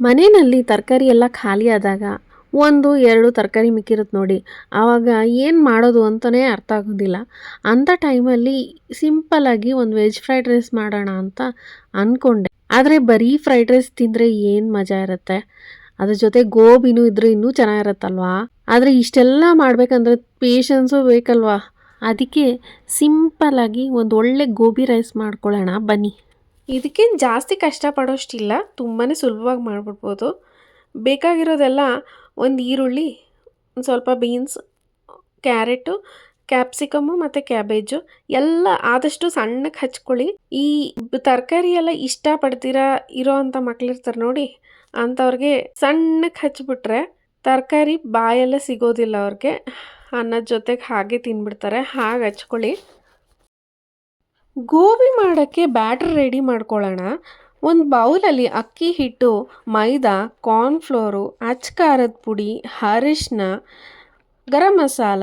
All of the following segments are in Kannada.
ಮನೆಯಲ್ಲಿ ತರಕಾರಿ ಎಲ್ಲ ಖಾಲಿ ಆದಾಗ 1-2 ತರಕಾರಿ ಮಿಕ್ಕಿರುತ್ತೆ ನೋಡಿ. ಆವಾಗ ಏನು ಮಾಡೋದು ಅಂತಲೇ ಅರ್ಥ ಆಗೋದಿಲ್ಲ. ಅಂಥ ಟೈಮಲ್ಲಿ ಸಿಂಪಲ್ಲಾಗಿ ಒಂದು ವೆಜ್ ಫ್ರೈಡ್ ರೈಸ್ ಮಾಡೋಣ ಅಂತ ಅಂದ್ಕೊಂಡೆ. ಆದರೆ ಬರೀ ಫ್ರೈಡ್ ರೈಸ್ ತಿಂದರೆ ಏನು ಮಜಾ ಇರುತ್ತೆ. ಅದ್ರ ಜೊತೆ ಗೋಬಿನೂ ಇದ್ರೆ ಇನ್ನೂ ಚೆನ್ನಾಗಿರುತ್ತಲ್ವಾ. ಆದರೆ ಇಷ್ಟೆಲ್ಲ ಮಾಡಬೇಕಂದ್ರೆ ಪೇಷನ್ಸು ಬೇಕಲ್ವಾ. ಅದಕ್ಕೆ ಸಿಂಪಲ್ಲಾಗಿ ಒಂದು ಒಳ್ಳೆ ಗೋಬಿ ರೈಸ್ ಮಾಡ್ಕೊಳ್ಳೋಣ ಬನ್ನಿ. ಇದಕ್ಕೇನು ಜಾಸ್ತಿ ಕಷ್ಟಪಡೋಷ್ಟಿಲ್ಲ, ತುಂಬಾ ಸುಲಭವಾಗಿ ಮಾಡಿಬಿಡ್ಬೋದು. ಬೇಕಾಗಿರೋದೆಲ್ಲ ಒಂದು ಈರುಳ್ಳಿ, ಒಂದು ಸ್ವಲ್ಪ ಬೀನ್ಸ್, ಕ್ಯಾರೆಟು, ಕ್ಯಾಪ್ಸಿಕಮ್ಮು ಮತ್ತು ಕ್ಯಾಬೇಜು ಎಲ್ಲ ಆದಷ್ಟು ಸಣ್ಣಕ್ಕೆ ಹಚ್ಕೊಳ್ಳಿ. ಈ ತರಕಾರಿ ಎಲ್ಲ ಇಷ್ಟಪಡ್ತೀರಾ ಇರೋ ಅಂಥ ಮಕ್ಳಿರ್ತಾರೆ ನೋಡಿ, ಅಂಥವ್ರಿಗೆ ಸಣ್ಣಕ್ಕೆ ಹಚ್ಬಿಟ್ರೆ ತರಕಾರಿ ಬಾಯಲ್ಲೇ ಸಿಗೋದಿಲ್ಲ ಅವ್ರಿಗೆ. ಅನ್ನದ ಜೊತೆಗೆ ಹಾಗೆ ತಿಂದ್ಬಿಡ್ತಾರೆ. ಹಾಗೆ ಹಚ್ಕೊಳ್ಳಿ. ಗೋಬಿ ಮಾಡೋಕ್ಕೆ ಬ್ಯಾಟರ್ ರೆಡಿ ಮಾಡ್ಕೊಳ್ಳೋಣ. ಒಂದು ಬೌಲಲ್ಲಿ ಅಕ್ಕಿ ಹಿಟ್ಟು, ಮೈದಾ, ಕಾರ್ನ್ಫ್ಲೋರು, ಖಾರದ ಪುಡಿ, ಅರಿಶಿನ, ಗರಂ ಮಸಾಲ,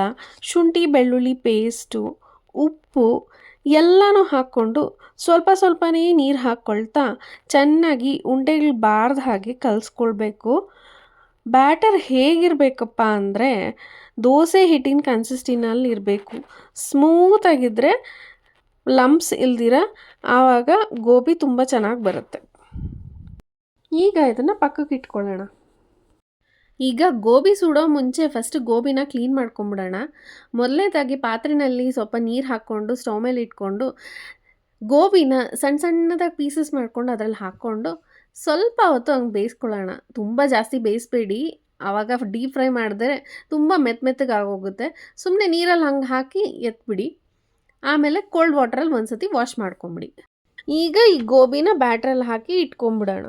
ಶುಂಠಿ ಬೆಳ್ಳುಳ್ಳಿ ಪೇಸ್ಟು, ಉಪ್ಪು ಎಲ್ಲನೂ ಹಾಕ್ಕೊಂಡು ಸ್ವಲ್ಪ ಸ್ವಲ್ಪನೇ ನೀರು ಹಾಕ್ಕೊಳ್ತಾ ಚೆನ್ನಾಗಿ ಉಂಡೆಗಳು ಬಾರ್ದ ಹಾಗೆ ಕಲಿಸ್ಕೊಳ್ಬೇಕು. ಬ್ಯಾಟರ್ ಹೇಗಿರಬೇಕಪ್ಪ ಅಂದರೆ ದೋಸೆ ಹಿಟ್ಟಿನ ಕನ್ಸಿಸ್ಟೆನ್ಸಿನಲ್ಲಿ ಇರಬೇಕು. ಸ್ಮೂತಾಗಿದ್ದರೆ, ಲಂಪ್ಸ್ ಇಲ್ದಿರ, ಆವಾಗ ಗೋಬಿ ತುಂಬ ಚೆನ್ನಾಗಿ ಬರುತ್ತೆ. ಈಗ ಇದನ್ನು ಪಕ್ಕಕ್ಕೆ ಇಟ್ಕೊಳ್ಳೋಣ. ಈಗ ಗೋಬಿ ಸುಡೋ ಮುಂಚೆ ಫಸ್ಟ್ ಗೋಬಿನ ಕ್ಲೀನ್ ಮಾಡ್ಕೊಂಬಿಡೋಣ. ಮೊದಲನೇದಾಗಿ ಪಾತ್ರೆಯಲ್ಲಿ ಸ್ವಲ್ಪ ನೀರು ಹಾಕ್ಕೊಂಡು ಸ್ಟವ್ ಮೇಲೆ ಇಟ್ಕೊಂಡು ಗೋಬಿನ ಸಣ್ಣ ಸಣ್ಣದಾಗಿ ಪೀಸಸ್ ಮಾಡ್ಕೊಂಡು ಅದರಲ್ಲಿ ಹಾಕ್ಕೊಂಡು ಸ್ವಲ್ಪ ಹೊತ್ತು ಹಂಗೆ ಬೇಯಿಸ್ಕೊಳ್ಳೋಣ. ತುಂಬ ಜಾಸ್ತಿ ಬೇಯಿಸ್ಬೇಡಿ, ಆವಾಗ ಡೀಪ್ ಫ್ರೈ ಮಾಡಿದ್ರೆ ತುಂಬ ಮೆತ್ತಗೆ ಆಗೋಗುತ್ತೆ. ಸುಮ್ಮನೆ ನೀರಲ್ಲಿ ಹಂಗೆ ಹಾಕಿ ಎತ್ಬಿಡಿ. ಆಮೇಲೆ ಕೋಲ್ಡ್ ವಾಟ್ರಲ್ಲಿ ಒಂದು ಸತಿ ವಾಶ್ ಮಾಡ್ಕೊಂಬಿಡಿ. ಈಗ ಈ ಗೋಬಿನ ಬ್ಯಾಟ್ರಲ್ಲಿ ಹಾಕಿ ಇಟ್ಕೊಂಬಿಡೋಣ.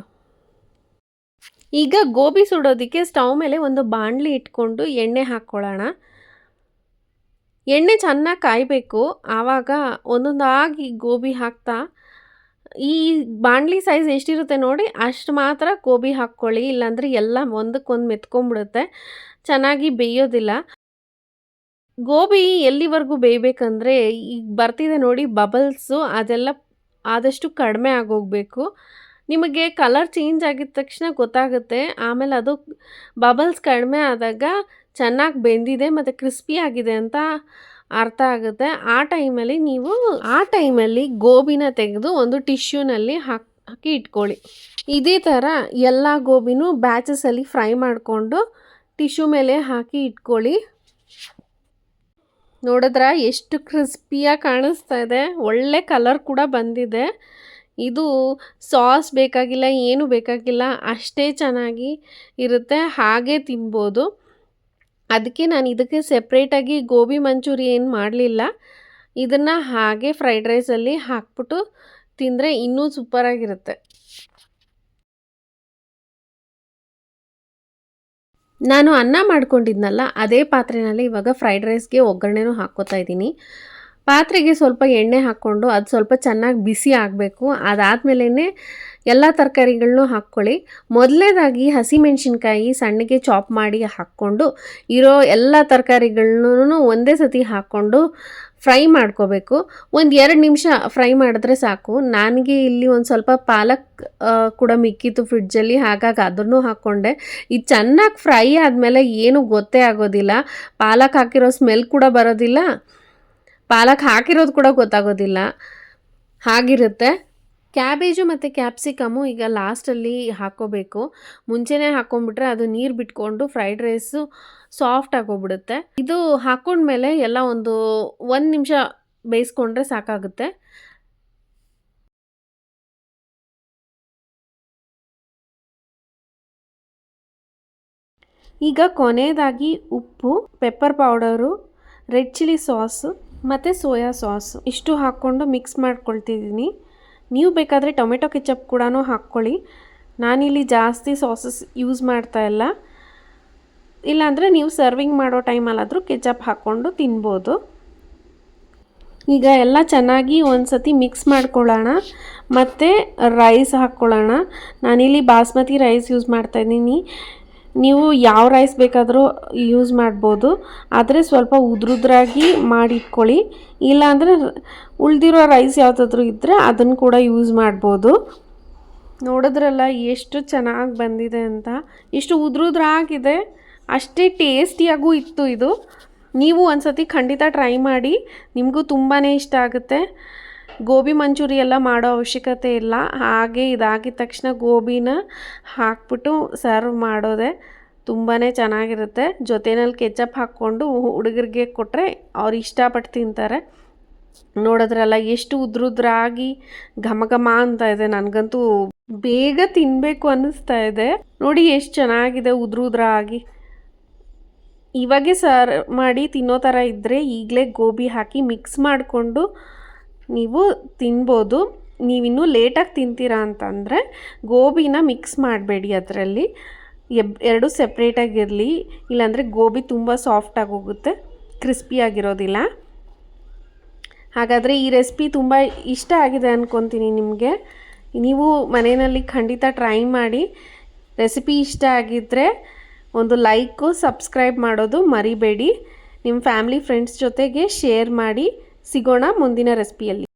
ಈಗ ಗೋಬಿ ಸುಡೋದಕ್ಕೆ ಸ್ಟವ್ ಮೇಲೆ ಒಂದು ಬಾಣಲಿ ಇಟ್ಕೊಂಡು ಎಣ್ಣೆ ಹಾಕ್ಕೊಳ್ಳೋಣ. ಎಣ್ಣೆ ಚೆನ್ನಾಗಿ ಕಾಯಬೇಕು. ಆವಾಗ ಒಂದೊಂದಾಗಿ ಗೋಬಿ ಹಾಕ್ತಾ, ಈ ಬಾಣಲಿ ಸೈಜ್ ಎಷ್ಟಿರುತ್ತೆ ನೋಡಿ ಅಷ್ಟು ಮಾತ್ರ ಗೋಬಿ ಹಾಕ್ಕೊಳ್ಳಿ, ಇಲ್ಲಾಂದರೆ ಎಲ್ಲ ಒಂದಕ್ಕೊಂದು ಮೆತ್ಕೊಂಡ್ಬಿಡುತ್ತೆ, ಚೆನ್ನಾಗಿ ಬೇಯೋದಿಲ್ಲ. ಗೋಬಿ ಎಲ್ಲಿವರೆಗೂ ಬೇಯಬೇಕಂದ್ರೆ ಈಗ ಬರ್ತಿದೆ ನೋಡಿ ಬಬಲ್ಸು, ಅದೆಲ್ಲ ಆದಷ್ಟು ಕಡಿಮೆ ಆಗೋಗಬೇಕು. ನಿಮಗೆ ಕಲರ್ ಚೇಂಜ್ ಆಗಿದ ತಕ್ಷಣ ಗೊತ್ತಾಗುತ್ತೆ. ಆಮೇಲೆ ಅದು ಬಬಲ್ಸ್ ಕಡಿಮೆ ಆದಾಗ ಚೆನ್ನಾಗಿ ಬೆಂದಿದೆ ಮತ್ತು ಕ್ರಿಸ್ಪಿ ಆಗಿದೆ ಅಂತ ಅರ್ಥ ಆಗುತ್ತೆ. ಆ ಟೈಮಲ್ಲಿ ಗೋಬಿನ ತೆಗೆದು ಒಂದು ಟಿಶ್ಯೂನಲ್ಲಿ ಹಾಕಿ ಇಟ್ಕೊಳ್ಳಿ. ಇದೇ ಥರ ಎಲ್ಲ ಗೋಬಿನೂ ಬ್ಯಾಚಸಲ್ಲಿ ಫ್ರೈ ಮಾಡಿಕೊಂಡು ಟಿಶ್ಯೂ ಮೇಲೆ ಹಾಕಿ ಇಟ್ಕೊಳ್ಳಿ. ನೋಡಿದ್ರ ಎಷ್ಟು ಕ್ರಿಸ್ಪಿಯಾಗಿ ಕಾಣಿಸ್ತಾ ಇದೆ, ಒಳ್ಳೆ ಕಲರ್ ಕೂಡ ಬಂದಿದೆ. ಇದು ಸಾಸ್ ಬೇಕಾಗಿಲ್ಲ, ಏನು ಬೇಕಾಗಿಲ್ಲ, ಅಷ್ಟೇ ಚೆನ್ನಾಗಿ ಇರುತ್ತೆ, ಹಾಗೆ ತಿನ್ಬೋದು. ಅದಕ್ಕೆ ನಾನು ಇದಕ್ಕೆ ಸೆಪ್ರೇಟಾಗಿ ಗೋಬಿ ಮಂಚೂರಿ ಏನು ಮಾಡಲಿಲ್ಲ. ಇದನ್ನು ಹಾಗೆ ಫ್ರೈಡ್ ರೈಸಲ್ಲಿ ಹಾಕ್ಬಿಟ್ಟು ತಿಂದರೆ ಇನ್ನೂ ಸೂಪರಾಗಿರುತ್ತೆ. ನಾನು ಅನ್ನ ಮಾಡ್ಕೊಂಡಿದ್ನಲ್ಲ ಅದೇ ಪಾತ್ರೆಯಲ್ಲಿ ಇವಾಗ ಫ್ರೈಡ್ ರೈಸ್ಗೆ ಒಗ್ಗರಣೆನೂ ಹಾಕ್ಕೋತಾ ಇದ್ದೀನಿ. ಪಾತ್ರೆಗೆ ಸ್ವಲ್ಪ ಎಣ್ಣೆ ಹಾಕ್ಕೊಂಡು ಅದು ಸ್ವಲ್ಪ ಚೆನ್ನಾಗಿ ಬಿಸಿ ಆಗಬೇಕು. ಅದಾದಮೇಲೆ ಎಲ್ಲ ತರಕಾರಿಗಳನ್ನೂ ಹಾಕ್ಕೊಳ್ಳಿ. ಮೊದಲನೇದಾಗಿ ಹಸಿಮೆಣ್ಸಿನ್ಕಾಯಿ ಸಣ್ಣಗೆ ಚಾಪ್ ಮಾಡಿ ಹಾಕ್ಕೊಂಡು ಇರೋ ಎಲ್ಲ ತರಕಾರಿಗಳನ್ನೂ ಒಂದೇ ಸತಿ ಹಾಕ್ಕೊಂಡು ಫ್ರೈ ಮಾಡ್ಕೋಬೇಕು. ಒಂದು 2 ನಿಮಿಷ ಫ್ರೈ ಮಾಡಿದ್ರೆ ಸಾಕು. ನನಗೆ ಇಲ್ಲಿ ಒಂದು ಸ್ವಲ್ಪ ಪಾಲಕ್ ಕೂಡ ಮಿಕ್ಕಿತ್ತು ಫ್ರಿಡ್ಜಲ್ಲಿ, ಹಾಗಾಗಿ ಅದನ್ನು ಹಾಕ್ಕೊಂಡೆ. ಇದು ಚೆನ್ನಾಗಿ ಫ್ರೈ ಆದಮೇಲೆ ಏನೂ ಗೊತ್ತೇ ಆಗೋದಿಲ್ಲ. ಪಾಲಕ್ ಹಾಕಿರೋ ಸ್ಮೆಲ್ ಕೂಡ ಬರೋದಿಲ್ಲ, ಪಾಲಕ್ ಹಾಕಿರೋದು ಕೂಡ ಗೊತ್ತಾಗೋದಿಲ್ಲ, ಹಾಗಿರುತ್ತೆ. ಕ್ಯಾಬೇಜು ಮತ್ತು ಕ್ಯಾಪ್ಸಿಕಮ್ಮು ಈಗ ಲಾಸ್ಟಲ್ಲಿ ಹಾಕ್ಕೋಬೇಕು. ಮುಂಚೆನೇ ಹಾಕ್ಕೊಂಡ್ಬಿಟ್ರೆ ಅದು ನೀರು ಬಿಟ್ಕೊಂಡು ಫ್ರೈಡ್ ರೈಸು ಸಾಫ್ಟ್ ಆಗೋಗ್ಬಿಡುತ್ತೆ. ಇದು ಹಾಕ್ಕೊಂಡ್ಮೇಲೆ ಎಲ್ಲ ಒಂದು 1 ನಿಮಿಷ ಬೇಯಿಸ್ಕೊಂಡ್ರೆ ಸಾಕಾಗುತ್ತೆ. ಈಗ ಕೊನೆಯದಾಗಿ ಉಪ್ಪು, pepper powder, red chilli sauce ಮತ್ತು ಸೋಯಾ ಸಾಸು ಇಷ್ಟು ಹಾಕ್ಕೊಂಡು ಮಿಕ್ಸ್ ಮಾಡ್ಕೊಳ್ತಿದ್ದೀನಿ. ನೀವು ಬೇಕಾದರೆ ಟೊಮೆಟೊ ಕೆಚಪ್ ಕೂಡ ಹಾಕ್ಕೊಳ್ಳಿ. ನಾನಿಲ್ಲಿ ಜಾಸ್ತಿ ಸಾಸಸ್ ಯೂಸ್ ಮಾಡ್ತಾ ಇಲ್ಲ. ಇಲ್ಲಾಂದರೆ ನೀವು ಸರ್ವಿಂಗ್ ಮಾಡೋ ಟೈಮಲ್ಲಾದರೂ ಕೆಚಪ್ ಹಾಕ್ಕೊಂಡು ತಿನ್ಬೋದು. ಈಗ ಎಲ್ಲ ಚೆನ್ನಾಗಿ ಒಂದು ಸತಿ ಮಿಕ್ಸ್ ಮಾಡ್ಕೊಳ್ಳೋಣ. ಮತ್ತು ರೈಸ್ ಹಾಕ್ಕೊಳ್ಳೋಣ. ನಾನಿಲ್ಲಿ ಬಾಸ್ಮತಿ ರೈಸ್ ಯೂಸ್ ಮಾಡ್ತಾಯಿದ್ದೀನಿ. ನೀವು ಯಾವ ರೈಸ್ ಬೇಕಾದರೂ ಯೂಸ್ ಮಾಡ್ಬೋದು, ಆದರೆ ಸ್ವಲ್ಪ ಉದ್ರುದ್ರಾಗಿ ಮಾಡಿಟ್ಕೊಳ್ಳಿ. ಇಲ್ಲಾಂದರೆ ಉಳಿದಿರೋ ರೈಸ್ ಯಾವುದಾದ್ರೂ ಇದ್ದರೆ ಅದನ್ನು ಕೂಡ ಯೂಸ್ ಮಾಡ್ಬೋದು. ನೋಡಿದ್ರಲ್ಲ ಎಷ್ಟು ಚೆನ್ನಾಗಿ ಬಂದಿದೆ ಅಂತ. ಇಷ್ಟು ಉದ್ರುದ್ರಾಗಿದೆ, ಅಷ್ಟೇ ಟೇಸ್ಟಿಯಾಗೂ ಇತ್ತು ಇದು. ನೀವು ಒಂದು ಸತಿ ಖಂಡಿತ ಟ್ರೈ ಮಾಡಿ, ನಿಮಗೂ ತುಂಬಾ ಇಷ್ಟ ಆಗುತ್ತೆ. ಗೋಬಿ ಮಂಚೂರಿ ಎಲ್ಲ ಮಾಡೋ ಅವಶ್ಯಕತೆ ಇಲ್ಲ, ಹಾಗೆ ಇದಾಗಿದ ತಕ್ಷಣ ಗೋಬಿನ ಹಾಕ್ಬಿಟ್ಟು ಸರ್ವ್ ಮಾಡೋದೆ. ತುಂಬಾ ಚೆನ್ನಾಗಿರುತ್ತೆ. ಜೊತೆಯಲ್ಲಿ ಕೆಚಪ್ ಹಾಕ್ಕೊಂಡು ಹುಡುಗರಿಗೆ ಕೊಟ್ಟರೆ ಅವ್ರು ಇಷ್ಟಪಟ್ಟು ತಿಂತಾರೆ. ನೋಡಿದ್ರಲ್ಲ ಎಷ್ಟು ಉದ್ರುದ್ರಾಗಿ ಘಮ ಘಮ ಅಂತ ಇದೆ. ನನಗಂತೂ ಬೇಗ ತಿನ್ನಬೇಕು ಅನ್ನಿಸ್ತಾ ಇದೆ. ನೋಡಿ ಎಷ್ಟು ಚೆನ್ನಾಗಿದೆ ಉದ್ರುದ್ರಾಗಿ. ಇವಾಗೆ ಮಾಡಿ ತಿನ್ನೋ ಥರ ಇದ್ದರೆ ಈಗಲೇ ಗೋಬಿ ಹಾಕಿ ಮಿಕ್ಸ್ ಮಾಡಿಕೊಂಡು ನೀವು ತಿನ್ಬೋದು. ನೀವಿನ್ನೂ ಲೇಟಾಗಿ ತಿಂತೀರಾ ಅಂತಂದರೆ ಗೋಬಿನ ಮಿಕ್ಸ್ ಮಾಡಬೇಡಿ, ಅದರಲ್ಲಿ ಎರಡು ಸೆಪ್ರೇಟಾಗಿರಲಿ, ಇಲ್ಲಾಂದರೆ ಗೋಬಿ ತುಂಬ ಸಾಫ್ಟಾಗಿ ಹೋಗುತ್ತೆ, ಕ್ರಿಸ್ಪಿಯಾಗಿರೋದಿಲ್ಲ. ಹಾಗಾದರೆ ಈ ರೆಸಿಪಿ ತುಂಬ ಇಷ್ಟ ಆಗಿದೆ ಅಂದ್ಕೊತೀನಿ ನಿಮಗೆ. ನೀವು ಮನೆಯಲ್ಲಿ ಖಂಡಿತ ಟ್ರೈ ಮಾಡಿ. ರೆಸಿಪಿ ಇಷ್ಟ ಆಗಿದ್ದರೆ ಒಂದು ಲೈಕು, ಸಬ್ಸ್ಕ್ರೈಬ್ ಮಾಡೋದು ಮರಿಬೇಡಿ. ನಿಮ್ಮ ಫ್ಯಾಮಿಲಿ ಫ್ರೆಂಡ್ಸ್ ಜೊತೆಗೆ ಶೇರ್ ಮಾಡಿ. ಸಿಗೋಣ ಮುಂದಿನ ರೆಸಿಪಿಯಲ್ಲಿ.